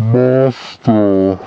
Mazda.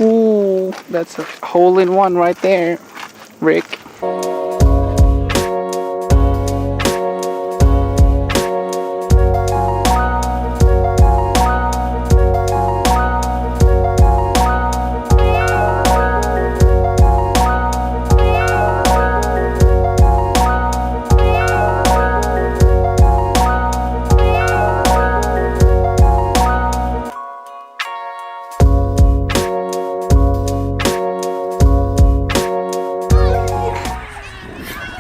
Ooh, that's a hole-in-one right there, Rick.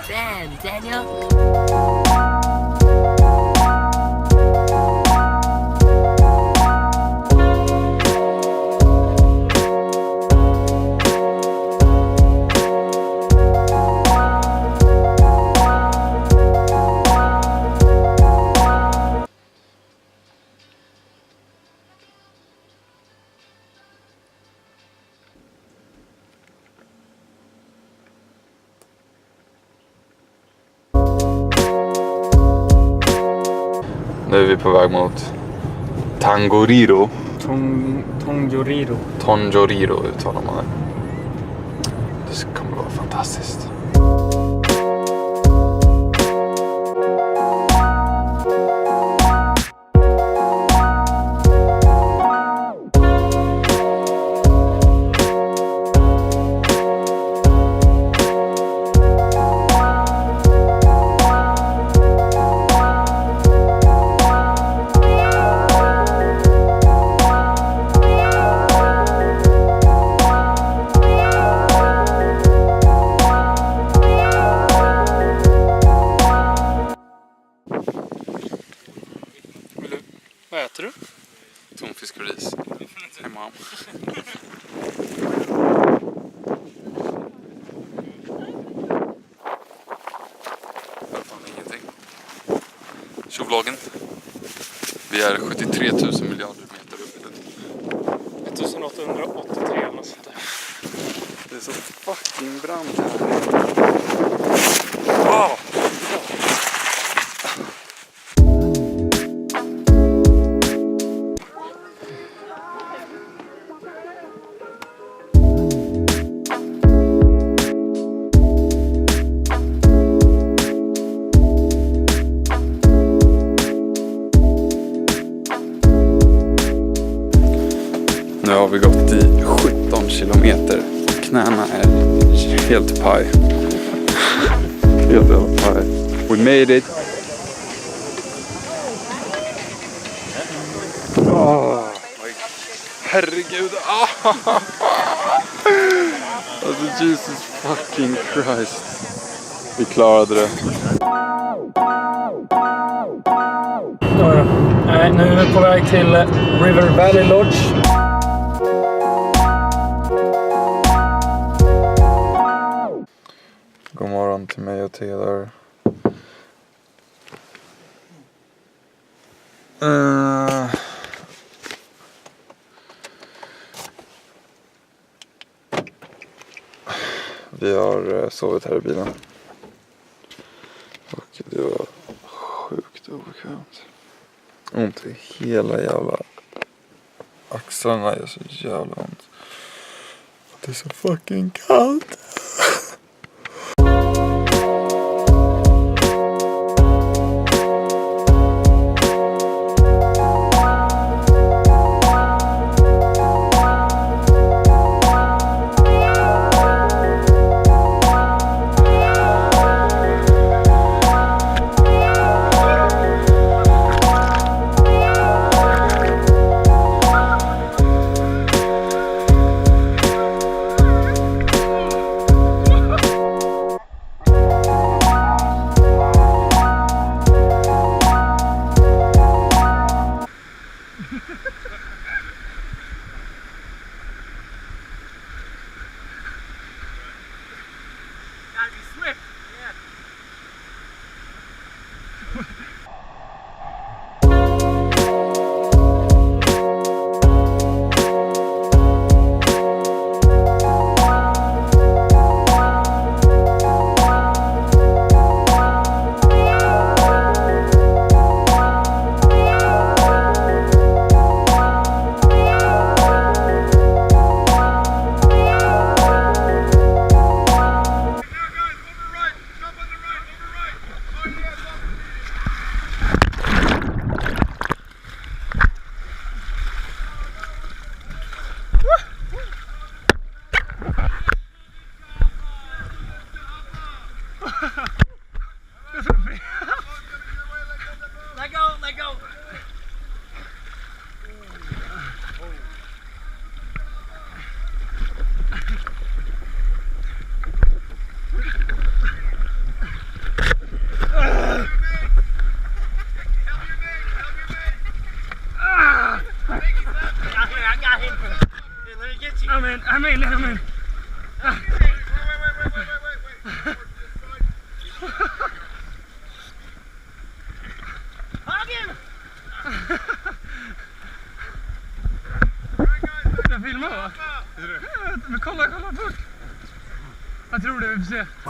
Damn, Daniel. Nu är vi på väg mot Tongariro. Tongariro uttalar man det. Det kommer vara fantastiskt. Vad äter du? Tonfisk och ris. Hemma. Hör fan ingenting. Tjovloggen. Vi är 73 000 miljarder meter upp. 1883 eller något sånt där. Det är så fucking brant här. Wow! Nu har vi gått i 17 kilometer. Knäna är helt paj. Helt paj. We made it. Herregud. Alltså Jesus fucking Christ. Vi klarade det. Nu är vi på väg till River Valley Lodge. God morgon till mig och Taylor. Vi har sovit här i bilen. Och det var sjukt obekvämt. Ont i hela jävla axlarna är så jävla ont. Det är så fucking kallt.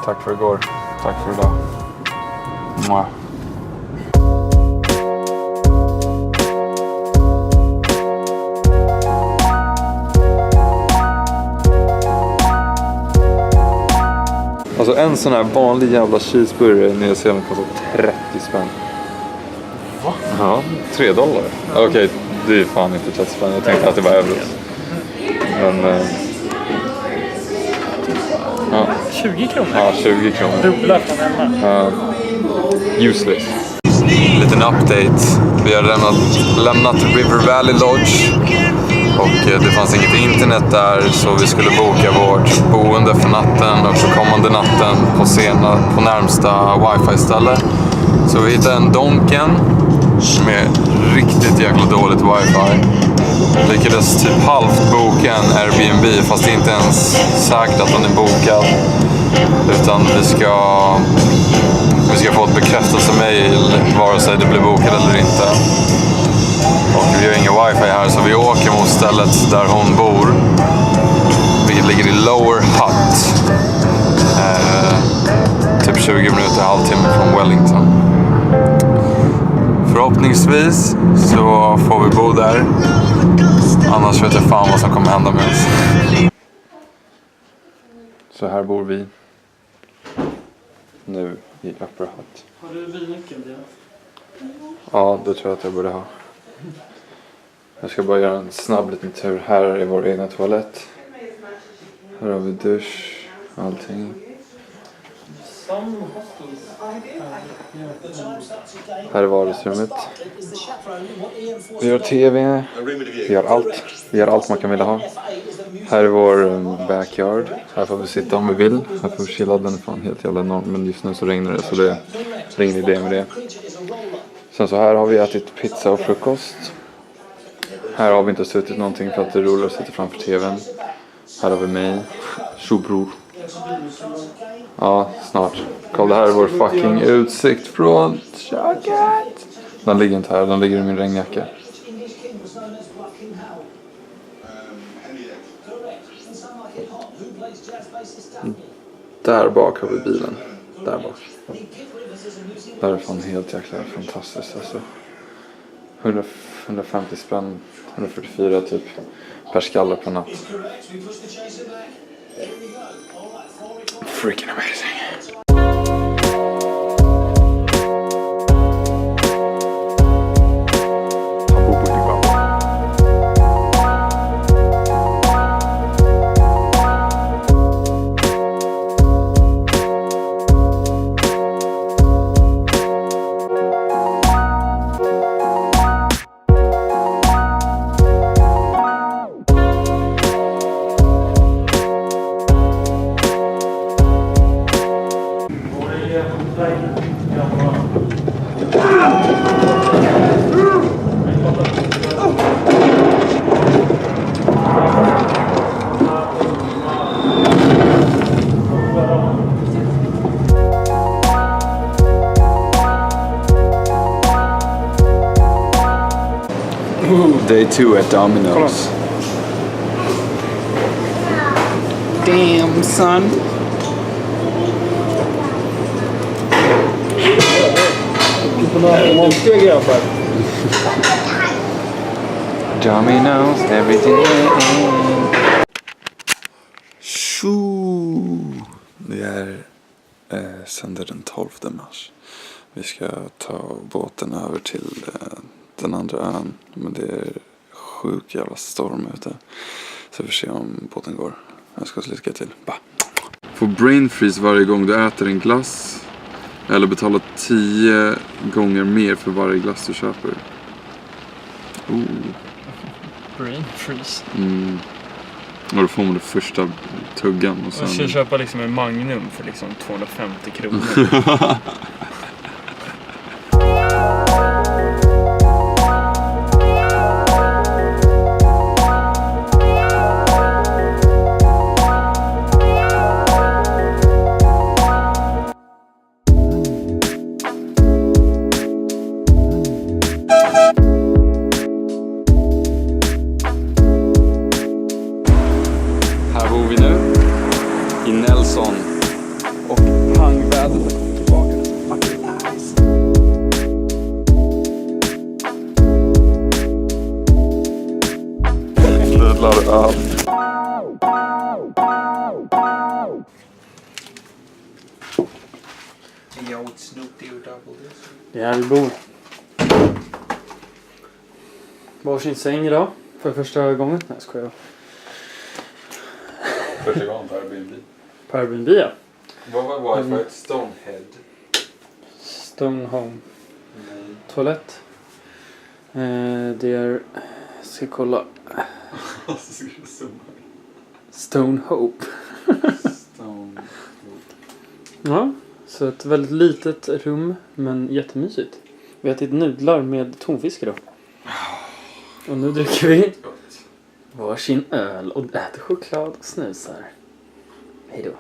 Tack för igår. Tack för idag. Mwah. Alltså en sån här vanlig jävla cheeseburgare i Nya Zeeland kostar 30 spänn. Va? Ja, $3. Okej, det är fan inte 30 spänn. Jag tänkte att det var euros. Men... ja. 20 kronor? Ja, 20 kronor. Dubbla från 11. Useless. Liten update. Vi har lämnat River Valley Lodge. Och det fanns inget internet där, så vi skulle boka vårt boende för natten och för kommande natten på närmsta wifi-ställe. Så vi hittade en Donken med riktigt jäkla dåligt wifi. Lyckades typ halvt boka en Airbnb, fast det är inte ens säkert att den är bokad. Utan vi ska få ett bekräftelsemail vare sig det blir bokad eller inte. Och vi har ingen wifi här, så vi åker mot stället där hon bor. Vilket ligger i Lower Hutt. Typ 20 minuter, halvtimme från Wellington. Förhoppningsvis så får vi bo där. Annars vet jag fan vad som kommer hända med oss. Så här bor vi. Nu i Upper Hutt. Har du bilnyckeln? Ja, det tror jag att jag borde ha. Jag ska bara göra en snabb liten tur. Här är vår egna toalett. Här har vi dusch. Allting. Här är vardagsrummet. Vi har tv. Vi har allt. Vi har allt man kan vilja ha. Här är vår backyard. Här får vi sitta om vi vill. Här får vi chilla. Den är fan helt jävla enorm. Men just nu så regnar det, så det är ingen idé med det. Sen så här har vi ätit pizza och frukost. Här har vi inte suttit någonting för att det är roligare att sitta framför tvn. Här har vi mig. Tjobror. Ja, snart. Kolla, här är vår fucking utsikt från köket. Den ligger inte här, den ligger i min regnjacka. Där bak har vi bilen. Där bak. Det här är fan helt jäkla fantastiskt alltså. 150 spänn, 144 typ per skalle per natt. Freaking amazing. Day 2 at Domino's. Damn, son. Domino's every day. Tjo! Det är söndag den 12 mars. Vi ska ta båten över till den andra ön. Men det är sjuk jävla storm ute. Så vi får se om båten går. Jag ska så lycka till. Bah. Får brain freeze varje gång du äter en glass. Eller betala 10 gånger mer för varje glass du köper. Brain freeze. Och då får man det första tuggan. Och sen... Jag ska köpa liksom en Magnum för liksom 250 kronor. Här bor vi nu i Nelson Det är här vi bor. Varsin säng idag. För första gången. Nej, jag skojar. Första gången på Airbnb. På Airbnb, ja. Vad var det för ett Stonehead? Stonehome. Toalett. Det är... Jag ska kolla. Stone Hope. Ja, så ett väldigt litet rum, men jättemysigt. Vi har ätit nudlar med tonfisk idag. Och nu dricker vi varsin öl och äter choklad och snusar. Hej då.